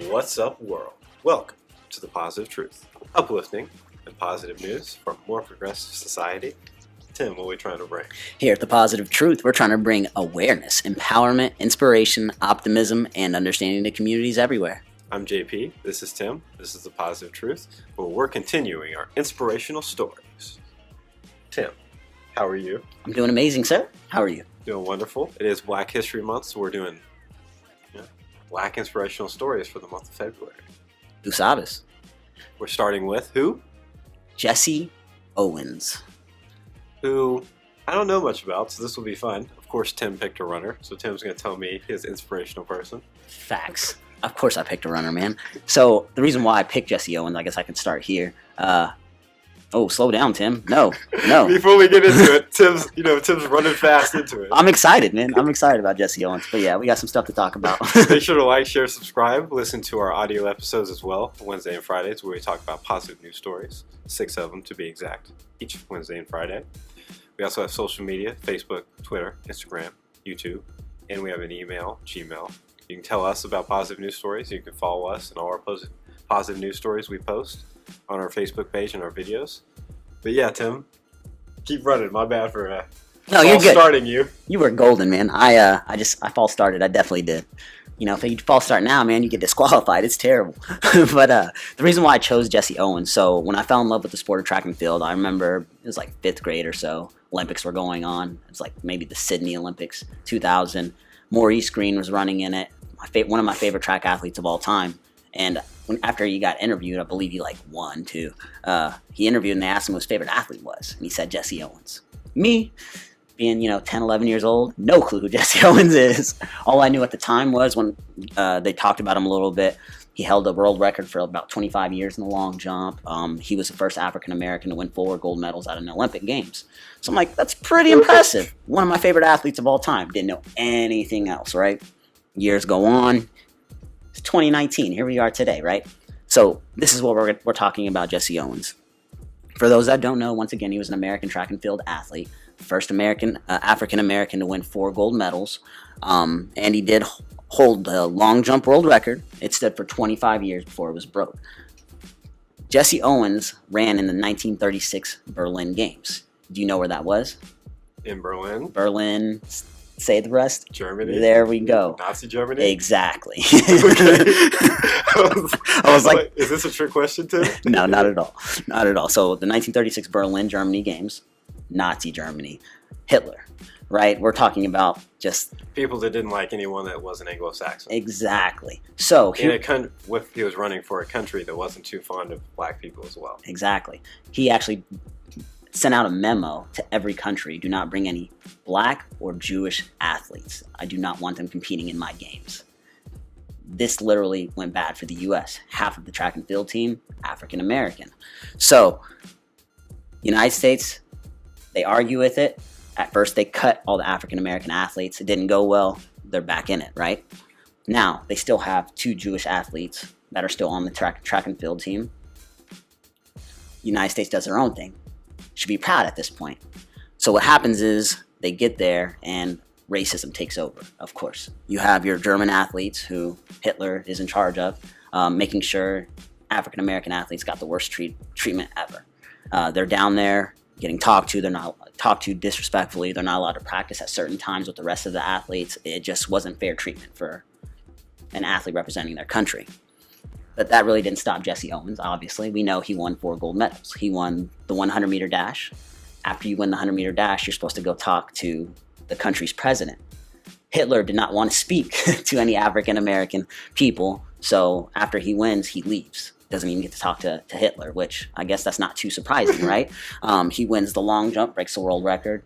What's up, world? Welcome to The Positive Truth, uplifting and positive news for a more progressive society. Tim, what are we trying to bring? Here at The Positive Truth, we're trying to bring awareness, empowerment, inspiration, optimism, and understanding to communities everywhere. I'm JP, this is Tim, this is The Positive Truth, where we're continuing our inspirational stories. Tim, how are you? I'm doing amazing, sir. How are you? Doing wonderful. It is Black History Month, so we're doing Black inspirational stories for the month of February. Tu sabes. We're starting with who? Jesse Owens. Who I don't know much about, so this will be fun. Of course, Tim picked a runner, so Tim's going to tell me his inspirational person. Facts. Of course I picked a runner, man. So the reason why I picked Jesse Owens, I guess I can start here. Slow down, Tim. No. Before we get into it, Tim's running fast into it. I'm excited, man. I'm excited about Jesse Owens. But yeah, we got some stuff to talk about. Make sure to like, share, subscribe. Listen to our audio episodes as well, Wednesday and Fridays, where we talk about positive news stories. 6 of them, to be exact, each Wednesday and Friday. We also have social media, Facebook, Twitter, Instagram, YouTube, and we have an email, Gmail. You can tell us about positive news stories. You can follow us and all our positive news stories we post on our Facebook page and our videos. But yeah, Tim, keep running. My bad for no, you're good. Starting you. You were golden, man. I false started. I definitely did. You know, if you false start now, man, you get disqualified. It's terrible. But the reason why I chose Jesse Owens, so when I fell in love with the sport of track and field, I remember it was like 5th grade or so. Olympics were going on. It was like maybe the Sydney Olympics, 2000. Maurice Green was running in it. One of my favorite track athletes of all time. And after he got interviewed, I believe he won too. He interviewed and they asked him what his favorite athlete was. And he said Jesse Owens. Me, being 10, 11 years old, no clue who Jesse Owens is. All I knew at the time was when they talked about him a little bit. He held a world record for about 25 years in the long jump. He was the first African American to win 4 gold medals at an Olympic Games. So I'm like, that's pretty impressive. One of my favorite athletes of all time. Didn't know anything else, right? Years go on. It's 2019. Here we are today, right? So this is what we're talking about, Jesse Owens. For those that don't know, once again, he was an American track and field athlete. First African American to win 4 gold medals. And he did hold the long jump world record. It stood for 25 years before it was broke. Jesse Owens ran in the 1936 Berlin Games. Do you know where that was? In Berlin. Berlin. Say the rest. Germany. There we go. Nazi Germany. Exactly. Okay. I was like, is this a trick question, Tim? No, not at all. Not at all. So the 1936 Berlin, Germany Games, Nazi Germany, Hitler, right? We're talking about just people that didn't like anyone that wasn't Anglo-Saxon. Exactly. So he was running for a country that wasn't too fond of black people as well. Exactly. He actually sent out a memo to every country: do not bring any black or Jewish athletes. I do not want them competing in my games. This literally went bad for the U.S. Half of the track and field team, African American. So, United States, they argue with it. At first, they cut all the African American athletes. It didn't go well. They're back in it, right? Now, they still have 2 Jewish athletes that are still on the track and field team. United States does their own thing. Should be proud at this point. So what happens is they get there and racism takes over, of course. You have your German athletes who Hitler is in charge of, making sure African American athletes got the worst treatment ever. They're down there getting talked to. They're not talked to disrespectfully. They're not allowed to practice at certain times with the rest of the athletes. It just wasn't fair treatment for an athlete representing their country. But that really didn't stop Jesse Owens, obviously. We know he won 4 gold medals. He won the 100-meter dash. After you win the 100-meter dash, you're supposed to go talk to the country's president. Hitler did not want to speak to any African-American people, so after he wins, he leaves. Doesn't even get to talk to Hitler, which I guess that's not too surprising, right? He wins the long jump, breaks the world record.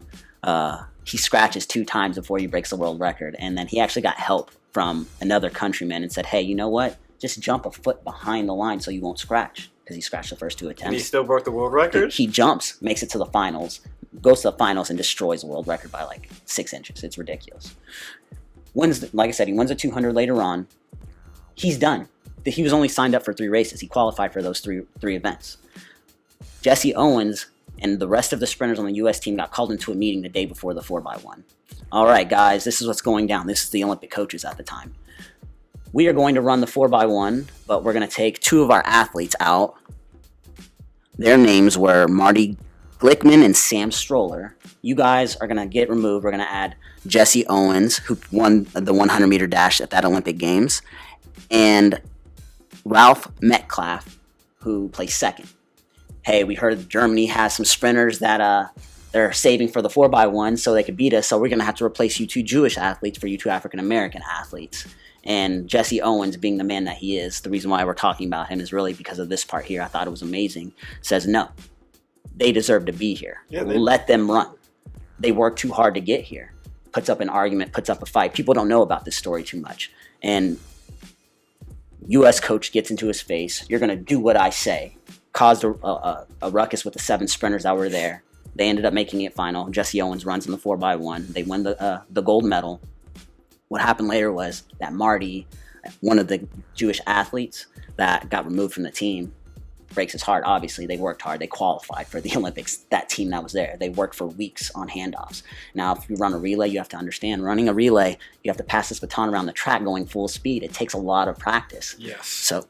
He scratches 2 times before he breaks the world record, and then he actually got help from another countryman and said, hey, you know what? Just jump a foot behind the line so you won't scratch, because he scratched the first 2 attempts. And he still broke the world record? He jumps, makes it to the finals, goes to the finals, and destroys the world record by like 6 inches. It's ridiculous. Like I said, he wins a 200 later on. He's done. He was only signed up for 3 races. He qualified for those three events. Jesse Owens and the rest of the sprinters on the U.S. team got called into a meeting the day before the 4x1. All right, guys, this is what's going down. This is the Olympic coaches at the time. We are going to run the 4x1, but we're going to take two of our athletes out. Their names were Marty Glickman and Sam Stroller. You guys are going to get removed. We're going to add Jesse Owens, who won the 100-meter dash at that Olympic Games, and Ralph Metcalf, who placed second. Hey, we heard Germany has some sprinters that they're saving for the 4x1 so they could beat us, so we're going to have to replace you two Jewish athletes for you two African-American athletes. And Jesse Owens, being the man that he is, the reason why we're talking about him is really because of this part here. I thought it was amazing. Says, no, they deserve to be here. Yeah, let them run. They work too hard to get here. Puts up an argument, puts up a fight. People don't know about this story too much. And U.S. coach gets into his face. You're going to do what I say. Caused a ruckus with the 7 sprinters that were there. They ended up making it final. Jesse Owens runs in the 4x1. They win the gold medal. What happened later was that Marty, one of the Jewish athletes that got removed from the team, breaks his heart. Obviously, they worked hard. They qualified for the Olympics. That team that was there, they worked for weeks on handoffs. Now, if you run a relay, you have to understand, running a relay, you have to pass this baton around the track going full speed. It takes a lot of practice. Yes. So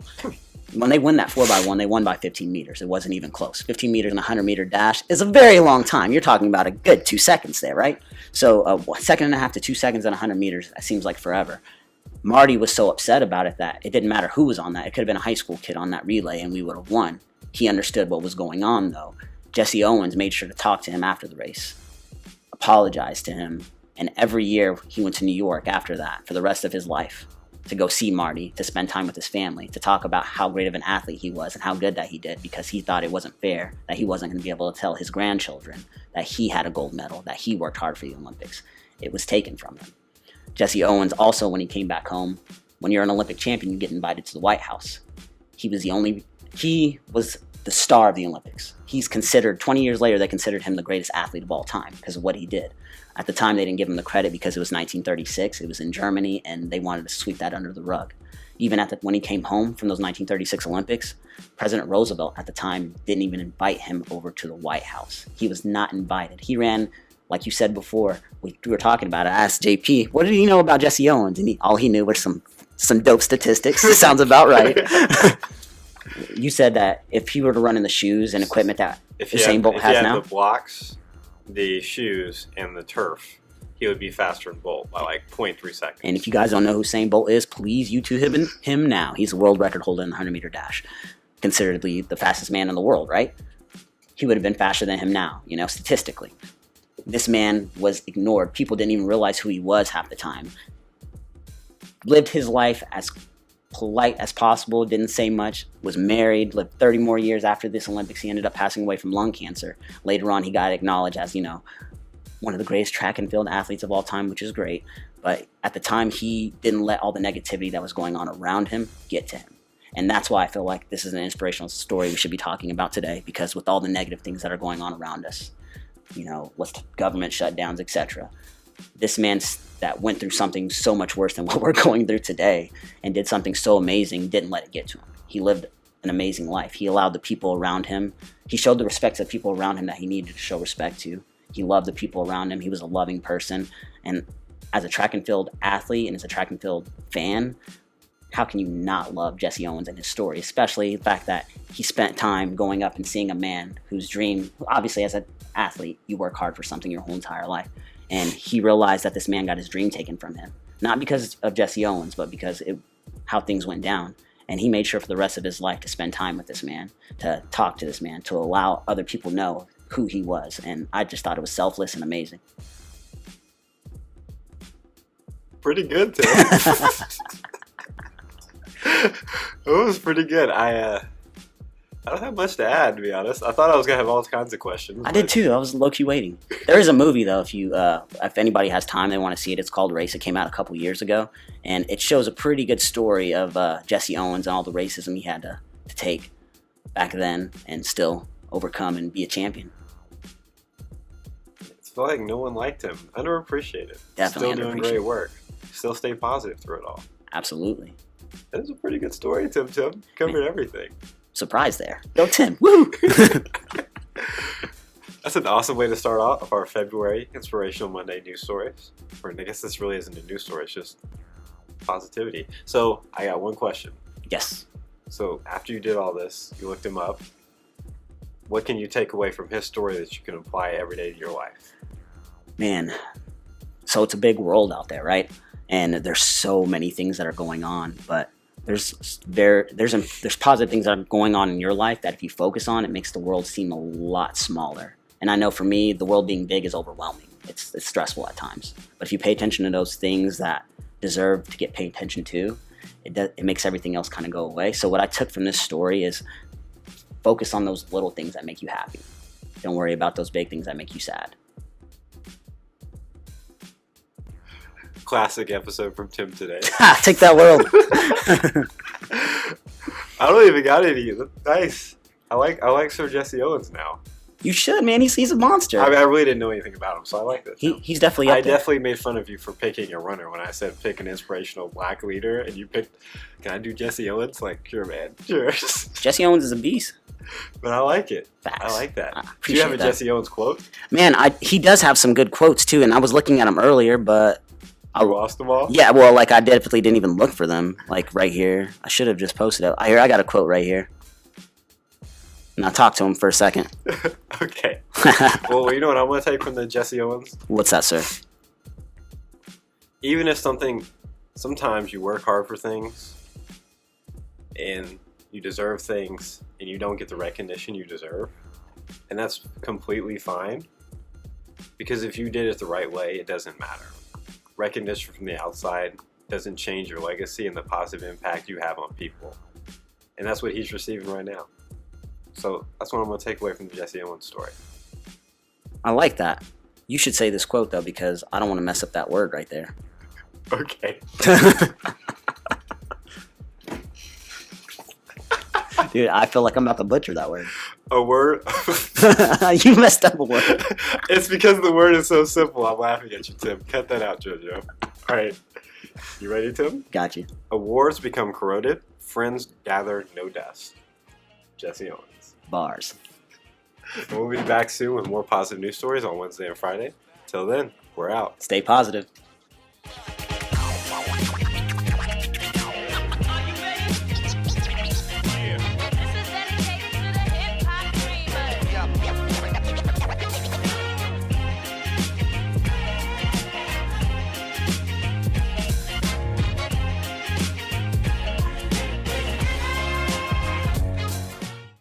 when they win that 4x1, they won by 15 meters. It wasn't even close. 15 meters and a 100-meter dash is a very long time. You're talking about a good 2 seconds there, right? So a second and a half to 2 seconds on 100 meters, that seems like forever. Marty was so upset about it that it didn't matter who was on that. It could have been a high school kid on that relay, and we would have won. He understood what was going on, though. Jesse Owens made sure to talk to him after the race, apologized to him, and every year he went to New York after that for the rest of his life to go see Marty, to spend time with his family, to talk about how great of an athlete he was and how good that he did, because he thought it wasn't fair that he wasn't going to be able to tell his grandchildren that he had a gold medal, that he worked hard for the Olympics. It was taken from him. Jesse Owens also, when he came back home, when you're an Olympic champion, you get invited to the White House. He was the star of the Olympics. He's considered, 20 years later, they considered him the greatest athlete of all time because of what he did. At the time, they didn't give him the credit because it was 1936. It was in Germany, and they wanted to sweep that under the rug. Even when he came home from those 1936 Olympics, President Roosevelt at the time didn't even invite him over to the White House. He was not invited. He ran, like you said before, we were talking about it. I asked JP, what did he know about Jesse Owens? And all he knew was some dope statistics. It sounds about right. You said that if he were to run in the shoes and equipment that Usain Bolt has now, the blocks, the shoes, and the turf, he would be faster than Bolt by like 0.3 seconds. And if you guys don't know who Usain Bolt is, please YouTube him now. He's a world record holder in the 100-meter dash, considered the fastest man in the world, right? He would have been faster than him now, statistically. This man was ignored. People didn't even realize who he was half the time. Lived his life as polite as possible, didn't say much, was married, lived 30 more years after this Olympics. He ended up passing away from lung cancer. Later on, he got acknowledged as, one of the greatest track and field athletes of all time, which is great. But at the time, he didn't let all the negativity that was going on around him get to him. And that's why I feel like this is an inspirational story we should be talking about today, because with all the negative things that are going on around us, with government shutdowns, etc., this man that went through something so much worse than what we're going through today and did something so amazing didn't let it get to him. He lived an amazing life. He allowed the people around him. He showed the respect to the people around him that he needed to show respect to. He loved the people around him. He was a loving person. And as a track and field athlete and as a track and field fan, how can you not love Jesse Owens and his story, especially the fact that he spent time going up and seeing a man whose dream, obviously as an athlete, you work hard for something your whole entire life. And he realized that this man got his dream taken from him. Not because of Jesse Owens, but because how things went down. And he made sure for the rest of his life to spend time with this man, to talk to this man, to allow other people know who he was. And I just thought it was selfless and amazing. Pretty good, Tim. It was pretty good. I don't have much to add, to be honest. I thought I was going to have all kinds of questions. I did too. I was low-key waiting. There is a movie, though, if anybody has time, they want to see it. It's called Race. It came out a couple years ago. And it shows a pretty good story of Jesse Owens and all the racism he had to take back then and still overcome and be a champion. It's like no one liked him. Underappreciated. Definitely Still doing great work. Still stay positive through it all. Absolutely. That is a pretty good story, Tim. Covered everything. Surprise there. Go Tim. Woo! That's an awesome way to start off our February Inspirational Monday news stories. Or I guess this really isn't a news story. It's just Positivity. So I got one question. Yes. So after you did all this, you looked him up. What can you take away from his story that you can apply every day to your life? Man, so it's a big world out there, right? And there's so many things that are going on, but there's positive things that are going on in your life that if you focus on, it makes the world seem a lot smaller. And I know for me, the world being big is overwhelming. It's stressful at times. But if you pay attention to those things that deserve to get paid attention to, it makes everything else kind of go away. So what I took from this story is focus on those little things that make you happy. Don't worry about those big things that make you sad. Classic episode from Tim today. Take that world. I don't even got any. Nice. I like Sir Jesse Owens now. You should, man. He's a monster. I really didn't know anything about him, so I like this. He's definitely up there. definitely made fun of you for picking a runner when I said pick an inspirational black leader, and you picked. Can I do Jesse Owens? Like, sure, man. Sure. Jesse Owens is a beast. But I like it. Facts. I like that. Do Appreciate you have a that. Jesse Owens quote? Man, he does have some good quotes too, and I was looking at them earlier, but I lost them all? yeah, well, like I definitely didn't even look for them. Like right here, I should have just posted it. I got a quote right here. Now talk to him for a second. Okay. Well, you know what I'm going to take from the Jesse Owens? What's that, sir? Even if sometimes you work hard for things and you deserve things and you don't get the recognition you deserve, and that's completely fine, because if you did it the right way, it doesn't matter. Recognition from the outside doesn't change your legacy and the positive impact you have on people. And that's what he's receiving right now. So that's what I'm going to take away from the Jesse Owens story. I like that. You should say this quote though, because I don't want to mess up that word right there. Okay. Dude, I feel like I'm about to butcher that word. A word? You messed up a word. It's because the word is so simple. I'm laughing at you, Tim. Cut that out, JoJo. All right. You ready, Tim? Got you. Awards become corroded. Friends gather no dust. Jesse Owens. Bars. We'll be back soon with more positive news stories on Wednesday and Friday. Till then, we're out. Stay positive.